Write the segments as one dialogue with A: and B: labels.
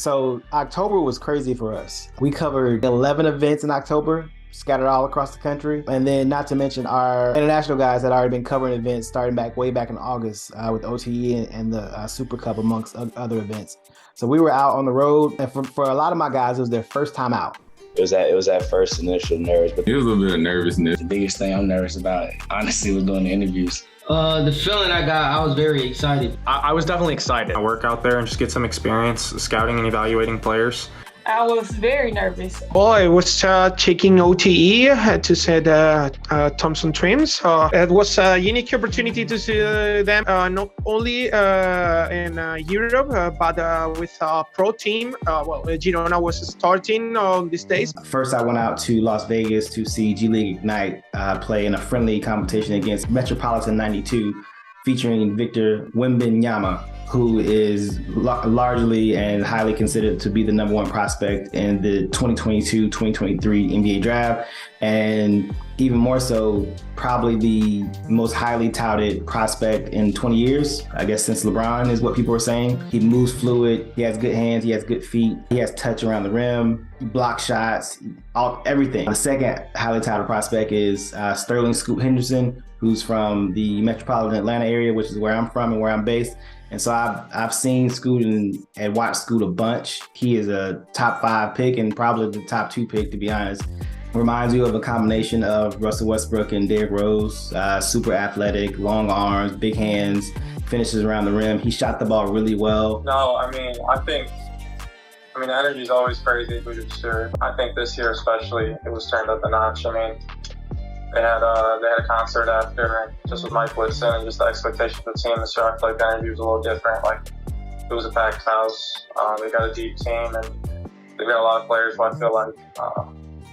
A: So October was crazy for us. We covered 11 events in October, scattered all across the country. And then not to mention our international guys had already been covering events starting way back in August with OTE and the Super Cup amongst other events. So we were out on the road, and for a lot of my guys, it was their first time out.
B: It was that first initial nerves, but
C: it was a little bit of nervousness.
B: The biggest thing I'm nervous about, honestly, was doing the interviews.
D: The feeling I got, I was very excited.
E: I was definitely excited. I work out there and just get some experience scouting and evaluating players.
F: I was very nervous.
G: Well, I was checking OTE to see the Thompson Trims. It was a unique opportunity to see them not only in Europe, but with a pro team. Girona was starting on these days.
A: First, I went out to Las Vegas to see G League Ignite play in a friendly competition against Metropolitan 92, featuring Victor Wembanyama, who is largely and highly considered to be the number one prospect in the 2022-2023 NBA draft, and even more so, probably the most highly touted prospect in 20 years, I guess, since LeBron is what people are saying. He moves fluid, he has good hands, he has good feet, he has touch around the rim, he blocks shots, everything. The second highly touted prospect is Sterling Scoot Henderson, who's from the metropolitan Atlanta area, which is where I'm from and where I'm based. And so I've seen Scoot and watched Scoot a bunch. He is a top 5 pick and probably the top 2 pick, to be honest. Reminds you of a combination of Russell Westbrook and Derrick Rose. Super athletic, long arms, big hands, finishes around the rim. He shot the ball really well.
H: No, I mean, the energy is always crazy, but it's sure. I think this year especially, it was turned up a notch. I mean, they had a concert after, just with Mike Woodson, and just the expectation of the team. So I feel like the energy was a little different. Like, it was a packed house. They got a deep team, and they got a lot of players who I feel like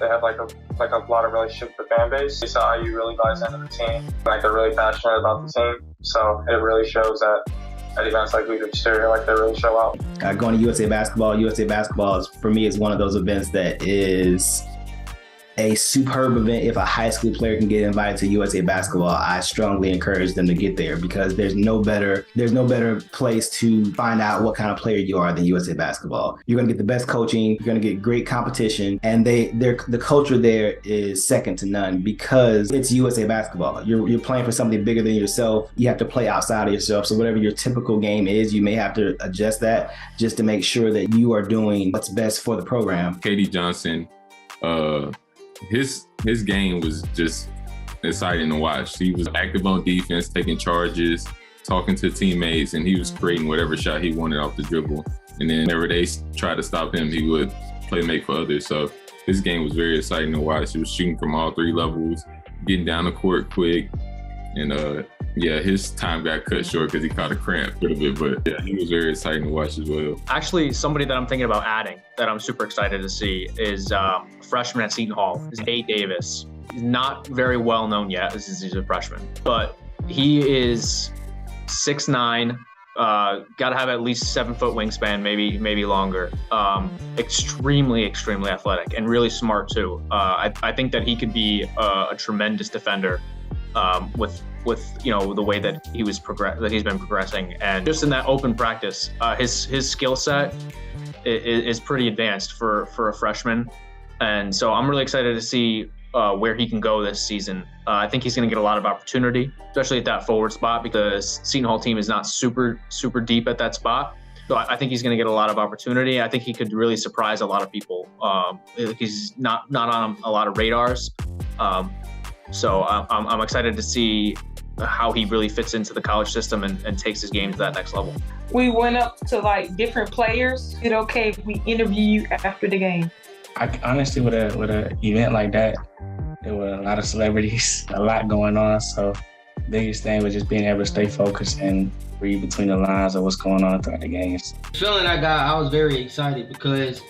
H: they have like a lot of relationship with the fan base. They saw you really buys into the team. Like, they're really passionate about the team. So it really shows that at events like League of Exterior, like, they really show out.
A: Going to USA Basketball for me is one of those events that is a superb event. If a high school player can get invited to USA Basketball, I strongly encourage them to get there, because there's no better place to find out what kind of player you are than USA Basketball. You're going to get the best coaching, you're going to get great competition, and the culture there is second to none because it's USA Basketball. You're playing for something bigger than yourself. You have to play outside of yourself. So whatever your typical game is, you may have to adjust that just to make sure that you are doing what's best for the program.
C: KD Johnson, his game was just exciting to watch. He was active on defense, taking charges, talking to teammates, and he was creating whatever shot he wanted off the dribble. And then whenever they tried to stop him, he would play make for others. So his game was very exciting to watch. He was shooting from all 3 levels, getting down the court quick. And his time got cut short because he caught a cramp a little bit, but yeah, he was very exciting to watch as well.
E: Actually, somebody that I'm thinking about adding that I'm super excited to see is a freshman at Seton Hall, is Nate Davis. He's not very well known yet, he's a freshman, but he is 6'9", got to have at least 7-foot wingspan, maybe longer. Extremely athletic and really smart too. I think that he could be a tremendous defender with the way that he's been progressing, and just in that open practice, his skill set is pretty advanced for a freshman, and so I'm really excited to see where he can go this season. I think he's going to get a lot of opportunity, especially at that forward spot, because the Seton Hall team is not super deep at that spot. So I think he's going to get a lot of opportunity. I think he could really surprise a lot of people. He's not on a lot of radars. So I'm excited to see how he really fits into the college system and takes his game to that next level.
F: We went up to like different players. Is it okay if we interview you after the game?
B: Honestly, with an event like that, there were a lot of celebrities, a lot going on. So the biggest thing was just being able to stay focused and read between the lines of what's going on throughout the games.
D: The feeling I got, I was very excited because,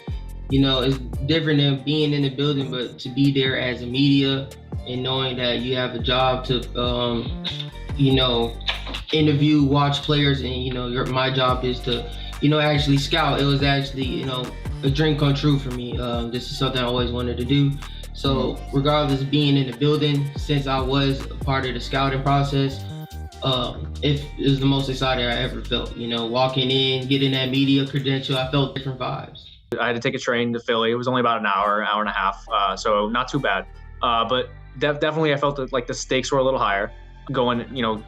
D: it's different than being in the building, but to be there as a media and knowing that you have a job to, interview, watch players, and, my job is to, actually scout. It was actually, a dream come true for me. This is something I always wanted to do. So regardless of being in the building, since I was a part of the scouting process, it is the most excited I ever felt. You know, walking in, getting that media credential, I felt different vibes.
E: I had to take a train to Philly. It was only about an hour and a half, so not too bad. But definitely I felt that like the stakes were a little higher going,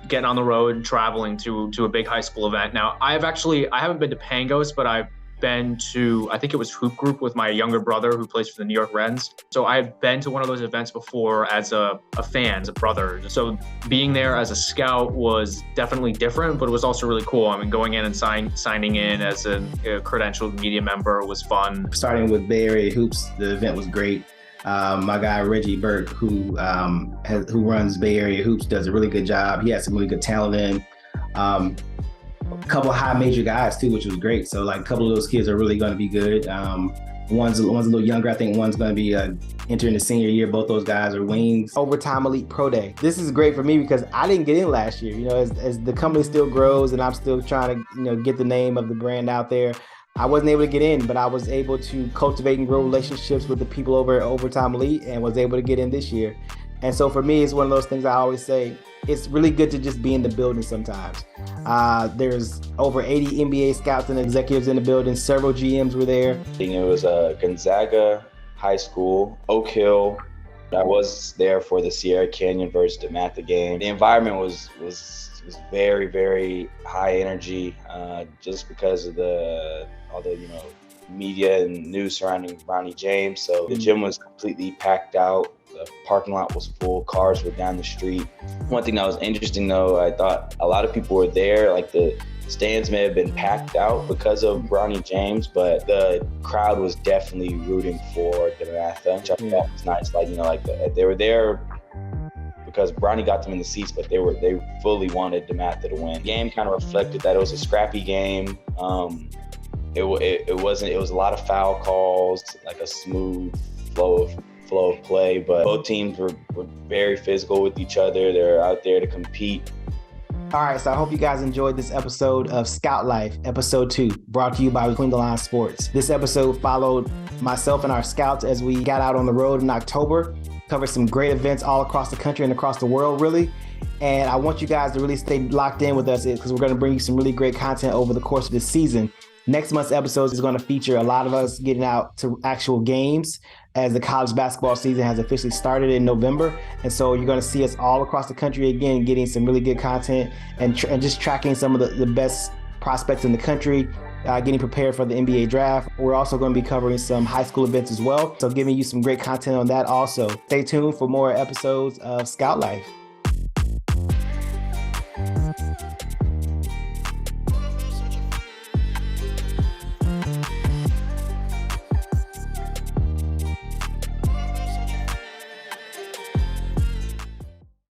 E: getting on the road and traveling to a big high school event. Now, I haven't been to Pangos, but I've been to, I think it was Hoop Group with my younger brother who plays for the New York Reds. So I've been to one of those events before as a fan, as a brother. So being there as a scout was definitely different, but it was also really cool. I mean, going in and signing in as a credentialed media member was fun.
A: Starting with Bay Area Hoops, the event was great. My guy Reggie Burke, who runs Bay Area Hoops, does a really good job. He has some really good talent in. A couple of high major guys too, which was great. So like a couple of those kids are really going to be good. One's a little younger. I think one's going to be entering the senior year. Both those guys are wings. Overtime Elite Pro Day. This is great for me because I didn't get in last year. You know, as the company still grows and I'm still trying to get the name of the brand out there. I wasn't able to get in, but I was able to cultivate and grow relationships with the people over at Overtime Elite and was able to get in this year. And so for me, it's one of those things I always say, it's really good to just be in the building sometimes. There's over 80 NBA scouts and executives in the building. Several GMs were there.
I: It was Gonzaga High School, Oak Hill. I was there for the Sierra Canyon versus DeMatha game. The environment was very, very high energy, just because of all the media and news surrounding Bronny James. So the gym was completely packed out. The parking lot was full. Cars were down the street. One thing that was interesting, though, I thought a lot of people were there. Like the stands may have been packed out because of Bronny James, but the crowd was definitely rooting for DeMatha, which I thought was nice. They were there because Bronny got them in the seats, but they fully wanted DeMatha to win. The game kind of reflected that. It was a scrappy game. It was a lot of foul calls, like a smooth flow of play, but both teams were very physical with each other. They're out there to compete.
A: All right, so I hope you guys enjoyed this episode of ScoutLIfe, episode 2, brought to you by Lines Sports. This episode followed myself and our scouts as we got out on the road in October, covered some great events all across the country and across the world, really. And I want you guys to really stay locked in with us because we're going to bring you some really great content over the course of this season. Next month's episode is going to feature a lot of us getting out to actual games as the college basketball season has officially started in November. And so you're going to see us all across the country again, getting some really good content and just tracking some of the best prospects in the country, getting prepared for the NBA draft. We're also going to be covering some high school events as well. So giving you some great content on that also. Stay tuned for more episodes of ScoutLIfe.